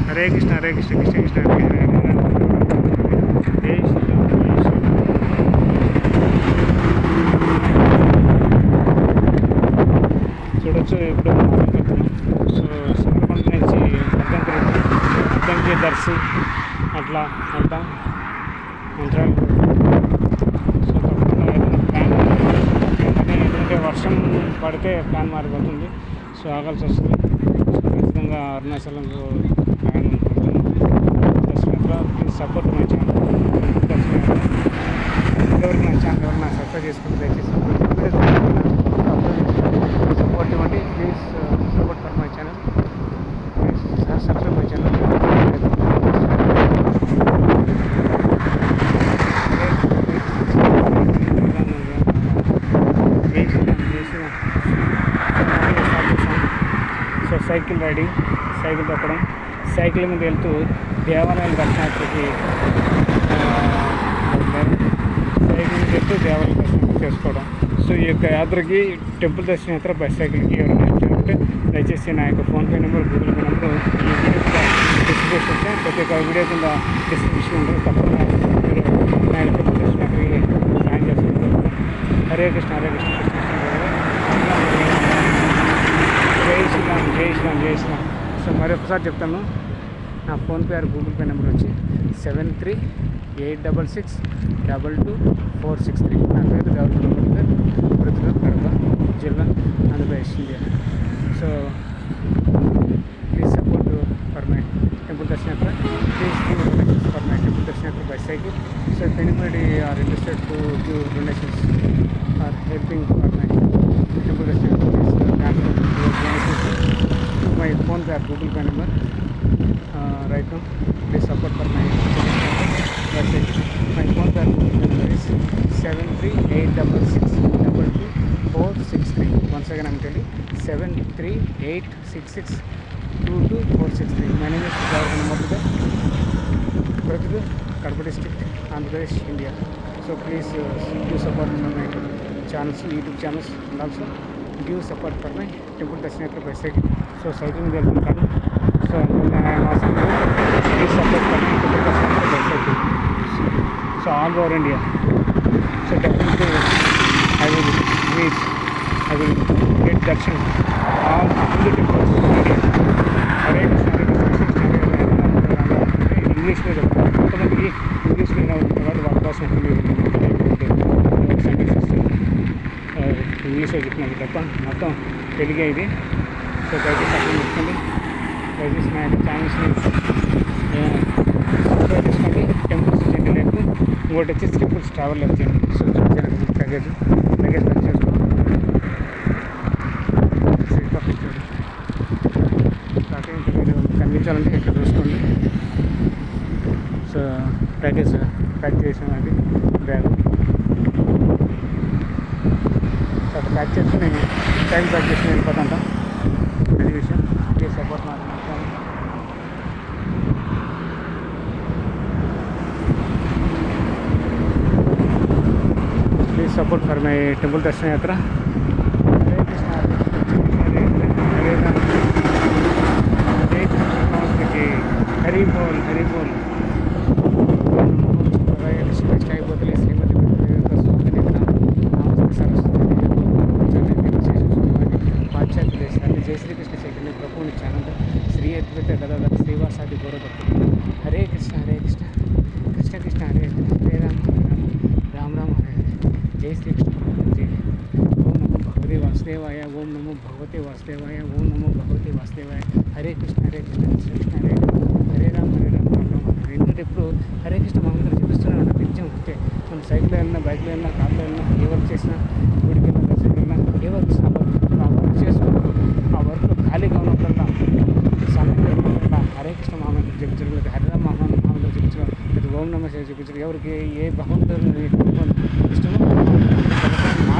హరే కృష్ణ హరే కృష్ణ కృష్ణ కృష్ణ హరే హరే హరే రామ జై శ్రీరామ్ జై శ్రీరామ్. చూడొచ్చు ఇప్పుడు సో సందర్భం నుంచి అద్దంకి దర్శి అట్లా అంతా మంత్రాలు. సో తప్పకుండా ఏదైనా ప్లాన్ ఎందుకంటే వర్షం పడితే ప్లాన్ మారిపోతుంది. సో ఆగాల్సి వస్తుంది. సో ఖచ్చితంగా అరుణాచలంలో ప్లాన్ ఉంటుంది. దర్శనంలో ప్లీజ్ సపోర్ట్ మై ఛానల్. ఎవరికి నా ఛానల్ ఎవరైనా సబ్స్క్రైబ్ చేసుకుంటే దయచేసి సపోర్ట్ ఇవ్వండి. Please support for my channel. Please subscribe my channel. So cycle riding, cycle తొక్కడం, సైకిల్ మీద వెళ్తూ దేవాలయాలు దర్శనానికి సైకిల్ మీద వెళ్తూ దేవాలయం దర్శనం చేసుకోవడం. సో ఈ యొక్క యాత్రకి టెంపుల్ దర్శన యాత్ర బై సైకిల్కి ఎవరైనా వచ్చారంటే దయచేసి నా యొక్క PhonePe number, Google pay number ఈ వీడియో కింద డిస్క్రిప్షన్ ఉంటే ప్రతి ఒక్క వీడియో కింద డిస్క్రిప్షన్ ఉంటుంది. తప్పకుండా మీరు నా యొక్క టెంపుల్ దర్శనానికి సాయం చేసుకుంటారు. హరే కృష్ణ హరే కృష్ణ కృష్ణ జై శ్రీరామ్ జై శ్రీరామ్ జై శ్రీరామ్. సో మరొకసారి చెప్తాను, నా PhonePe are Google pay number వచ్చి 7386222463. నా పేరు గౌరవ్ పృథ్వీ కడప జిల్లా Andhra Pradesh India. So please support for my temple దర్శన యాత్ర. ప్లీజ్ ఫర్ మై టెంపుల్ దర్శన యాత్ర by cycle. So if anybody are interested to give donations or helping for my temple dashna yatra, please transfer your donations to my phone pay or Google Pay number right now. Please support for my website. My phone pay or Google Pay number is 7386622463. Once again I am telling 7386622463. My name is Pradip, Kadapa district, Andhra Pradesh, India. So please give support for my channels, YouTube channels, and also give support for my temple dashna yatra by cycle. So cycling మీద వెళ్తుంటాను. So please support for my temple dashna yatra by cycle. So all over India. So definitely I will get darshan all the temples in India. Hare Krishna Hare Krishna ఇంగ్లీష్లో చెప్తాను. కొంతమందికి English మీద వాళ్ళు వాళ్ళ కోసం ఇంగ్లీష్లో చెప్పినది తప్ప మొత్తం తెలుగే ఇది. సో దయచేసి అర్థం చేసుకోండి. దయచేసి నా యొక్క ఛానల్స్ని సబ్స్క్రైబ్ చేసుకోండి. టెంపుల్స్ చేయండి, లేకపోతే ఇంకోటి వచ్చి ట్రిపుల్స్ ట్రావెల్ చేయండి. సో ప్యాకేజ్ ప్యాక్ చేసుకోండి. మీరు కనిపించాలంటే ఇక్కడ చూసుకోండి. సో ప్యాకేజ్ ప్యాక్ చేసానండి బ్యాగ్. సో అక్కడ ప్యాక్ చేసి నేను ట్యాగ్ ప్యాక్ చేసి వెళ్ళిపోతాంట. అది విషయం. ప్లీజ్ సపోర్ట్ మాట్లాడుతాను. Please support for my temple దర్శన యాత్ర. హరే కృష్ణ హరే రామ జై కృష్ణ హరి బోల్ హరి బోల్. అయిపోతలే శ్రీమతి పాశ్చాత్య దేశాన్ని జై శ్రీకృష్ణ చైతన్య ప్రభువుని ఛానల్ శ్రీ అద్వైత గదాధర శ్రీవాసాది గౌరవభక్తులు. హరే కృష్ణ హరే కృష్ణ కృష్ణ కృష్ణ హరే హరే రామ రామ రామ హరే హరే. జై శ్రీకృష్ణ జై. ఓం నమో భగవతే వాసుదేవాయ ఓం నమో భగవతే వాసుదేవాయ ఓం నమో భగవతే వాసుదేవాయ. హరే కృష్ణ హరే కృష్ణ కృష్ణ కృష్ణ హరే హరే రామ హరే రామ రామ రామ హరే. ఎందుకంటే ఇప్పుడు హరే కృష్ణ మనందరూ చూపిస్తూనే ఉంటాం. నిత్యం ఉంటే మనం సైకిల్లో వెళ్ళినా, బైక్లో వెళ్ళినా, కార్లో వెళ్ళినా, ఏ వర్క్ చేసినా, గుడికి వెళ్ళినా, దర్శనం వెళ్ళినా, ఏ వర్క్ ఆ వర్క్ చేసుకుంటూ ఆ వర్క్లో ఖాళీగా ఉన్నప్పుడల్లా సమయం దొరికినప్పుడల్లా హరే కృష్ణ మహామంత్రం చెప్పించడం, లేదా హరిరామ మహామంత్రం చెప్పించడం, లేదా ఓం నమః శివాయ చెప్పించడం. ఎవరికి ఏ భగవంతుడు ఇష్టమో నా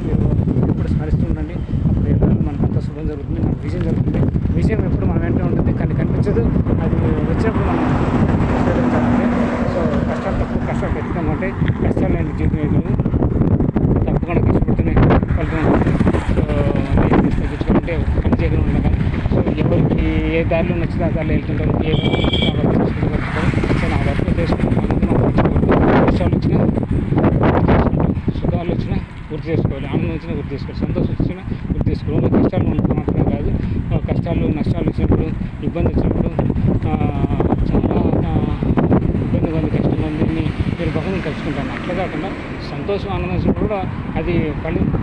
మీరు ఎప్పుడు స్మరిస్తూ ఉండండి. అప్పుడు ఎప్పుడు మనకు అంత శుభం జరుగుతుంది, మన విజయం జరుగుతుంది. విజయం ఎప్పుడు మన వెంట ఉంటుంది, కానీ కనిపించదు. అది వచ్చినప్పుడు మనం కష్టపడాలి. సో కష్టాలు తక్కువ, కష్టాలు ఖచ్చితంగా ఉంటాయి. కష్టాలు లేని జీవితం ఏది తప్పకుండా కష్టపడుతూనే ఫలితం ఉంటుంది. సో తెచ్చుకుంటే చేయకుండా ఉండగా సో ఎవరికి ఏ దారిలో నచ్చితే ఆ దారిలో వెళ్తుంటారు, ఏ వర్క్ నచ్చితే ఆ వర్క్ చేసుకుంటూ వెళ్తుంటారు. సో నా వర్క్ చేసుకుంటూ కష్టాలు వచ్చినా సుఖాలు వచ్చినా గుర్తు చేసుకోవాలి, ఆనందం వచ్చినా గుర్తు చేసుకోవాలి, సంతోషం వచ్చినా గుర్తు చేసుకోవాలి. కష్టాలు ఉన్నప్పుడు మాత్రమే కాదు, కష్టాలు నష్టాలు వచ్చినప్పుడు, ఇబ్బంది వచ్చినప్పుడు, చాలా ఇబ్బందిగా ఉంది, కష్టంగా ఉంది అని మీరు భగవంతుని తలుచుకుంటాను. అట్లా కాకుండా సంతోషం ఆనందం వచ్చినప్పుడు కూడా అది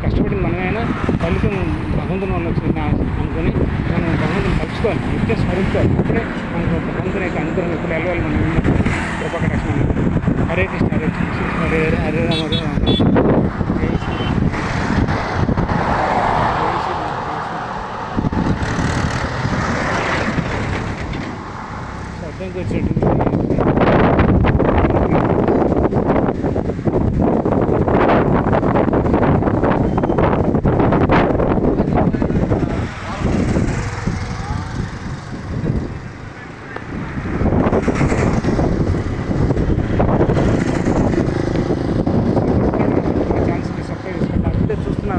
కష్టపడింది మనమైనా ఫలితం భగవంతుని వల్ల వచ్చింది అనుకుని మనం భగవంతుని తలుచుకోవాలి, నిత్యం స్మరించాలి. అప్పుడే మనకు భగవంతుని యొక్క అనుగ్రహం ఎప్పుడు వెళ్ళాలి మనం ఉన్నప్పుడు కృపకటాక్షం. హరే కృష్ణ హరే కృష్ణ హరే హరే రామ హరే రామ. జై శ్రీరామ్. అర్థంకి వచ్చేటట్టు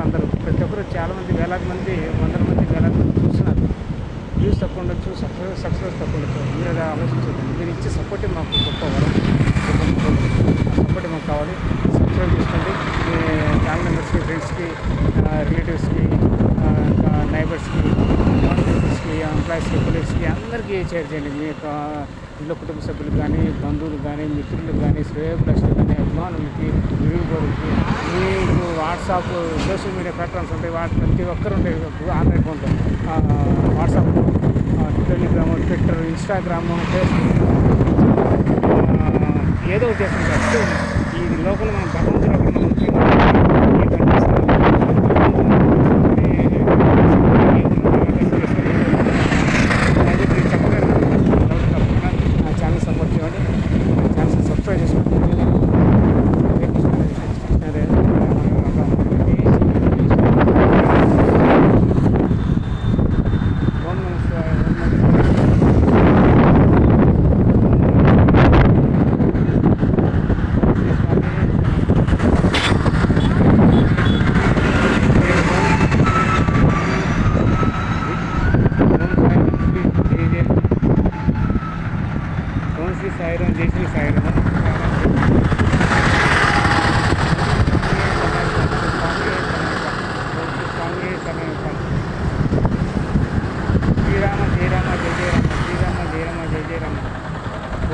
అందరూ ప్రతి ఒక్కరు చాలామంది వేలాది మంది, వందల మంది, వేలాది మంది చూస్తున్నారు. వ్యూస్ తక్కువ ఉండొచ్చు, సక్సెస్ తక్కువ ఉండొచ్చు. మీరు అలా ఆలోచించండి. మీరు ఇచ్చే సపోర్టే మాకు గొప్ప వరం. సపోర్టే మాకు కావాలి. సబ్స్క్రైబ్ చేసుకోండి. మీ ఫ్యామిలీ మెంబర్స్కి, ఫ్రెండ్స్కి, రిలేటివ్స్కి, ఇంకా నైబర్స్కి, నాన్ పీపుల్స్కి, ఎంప్లాయీస్కి, కొలీగ్స్కి అందరికీ షేర్ చేయండి. మీ యొక్క ఇంట్లో కుటుంబ సభ్యులకు కానీ, బంధువులకు కానీ, మిత్రులకు కానీ, శ్రేయోభిలాషులకు కానీ, అభిమానులకి, విరుగుబోరులకి, మీకు వాట్సాప్, సోషల్ మీడియా ప్లాట్ఫామ్స్ ఉంటాయి. ప్రతి ఒక్కరు ఉంటాయి ఆన్లైన్ ఫోన్లో. WhatsApp, Telegram, Twitter, Instagram, Facebook, ఏదో చేస్తుంటారు. ఈ లోపల మనం భగవంతుడు ఒకటి ఛానల్ సపోర్ట్ చేయండి. ఛానల్ సబ్స్క్రైబ్ చేసుకోండి. శ్రీ సాయిరాం, జై శ్రీ సాయిరాం. శ్రీరామ జయ రామ జయ జయ రామ, శ్రీరామ జయ రామ జయ జయ రామ.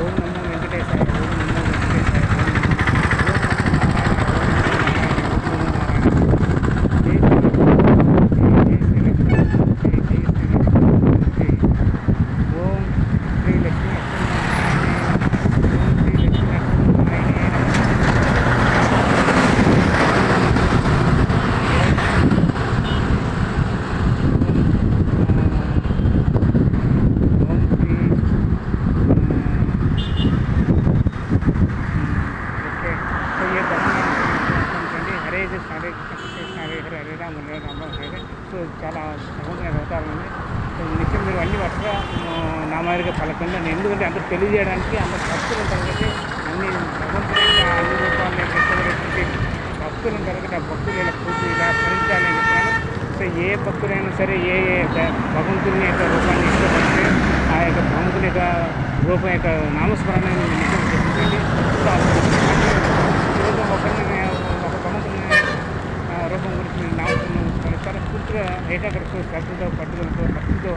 ఓం నమో వెంకటేశాయ, ఓం నమో వెంకటేశాయ, ఓం శ్రీ లక్ష్మీ హరే కృష్ణ హరే హరే హరే రామ హరే రామ హరే. సో చాలా భగవంతుని అవతారం ఉంది. సో నిత్యం మీరు అన్ని వరుసగా నామారిగా పలకండి. ఎందుకంటే అందరూ తెలియజేయడానికి అందరు భక్తులు ఉంటారు కాబట్టి అన్ని భగవంతుని అన్ని రూపాలని పెట్టేటువంటి భక్తులు ఉంటారు కాబట్టి ఆ భక్తులు ఇలా పూజ ఇలా స్మరించాలని చెప్పాను. సో ఏ భక్తులైనా సరే ఏ భగవంతుని యొక్క రూపాన్ని ఇష్టపడితే ఆ యొక్క భగవంతుని యొక్క రూపం యొక్క నామస్మరణ నిత్యం చెప్పించండి. సో ఈరోజు ఒక భగవంతుని రూపం గురించి మీరు నామస్మరణ స్మరిస్తారు. పూర్తిగా ఏకాగ్రతతో, శ్రద్ధతో, పట్టుదలతో, భక్తితో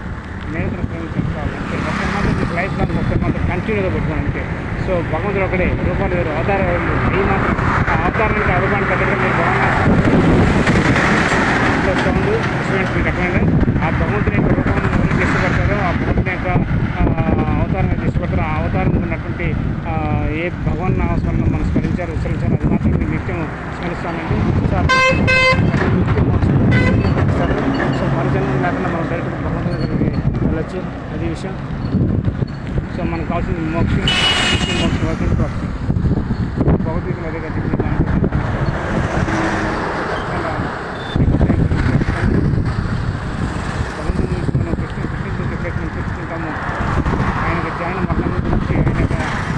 నిరంతరం తెలుసుకోవాలి. అంతే భక్తులు మాత్రం మీకు లైఫ్ లాంగ్ భక్తులు మాత్రం కంటిన్యూగా పెట్టుకోవాలి అంతే. సో భగవంతుడు ఒకడే, రూపాలు వేరు, అవతారం ఈ మాత్రం ఆ అవతారానికి ఆ రూపాన్ని పెట్టడం మీరు సౌండ్ స్టూడెంట్స్ మీకు అర్థమైంది. ఆ భగవంతుని యొక్క రూపాన్ని ఎవరికి ఇష్టపడతారో, ఆ భగవంతుని యొక్క అవతారాన్ని ఇష్టపడతారో, ఆ అవతారం ఉన్నటువంటి ఏ భగవన్ నామస్మరణ మనం స్మరించారు, ఉచ్చరించారు, అది మాత్రం మీరు నిత్యం స్మరిస్తానండి. సో మరుజన్మం లేకుండా మనం డైరెక్ట్ భగవంతుని దగ్గరికి వెళ్ళొచ్చు, అది విషయం. సో మనకు కావాల్సింది మోక్షం, మోక్షం వరకు ప్రాప్తి. భగవద్గీతలో అదే కదా చెప్పింది. తెలుసుకుంటాము ఆయన ధ్యానం మరణం గురించి,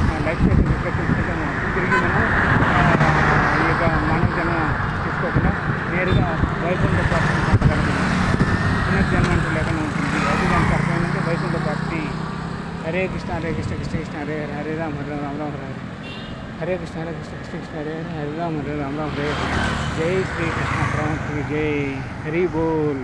ఆయన లైఫ్ స్టైల్ తెలుసుకుంటాము. తిరిగి మనం ఈ యొక్క మానవ జన్మ తీసుకోకుండా నేరుగా వైకుంఠ ప్రాప్తి పొందగలము. పునర్జన్మ అంటూ లేకుండా హరే కృష్ణ కృష్ణ కృష్ణ హరే హరే హరే రామ రామ రామ హరే హరే కృష్ణ కృష్ణ కృష్ణ కృష్ణ హరే హరే హరే రామ రామ రామ హరే జై శ్రీకృష్ణ ప్రభుకి జై హరి బోల్.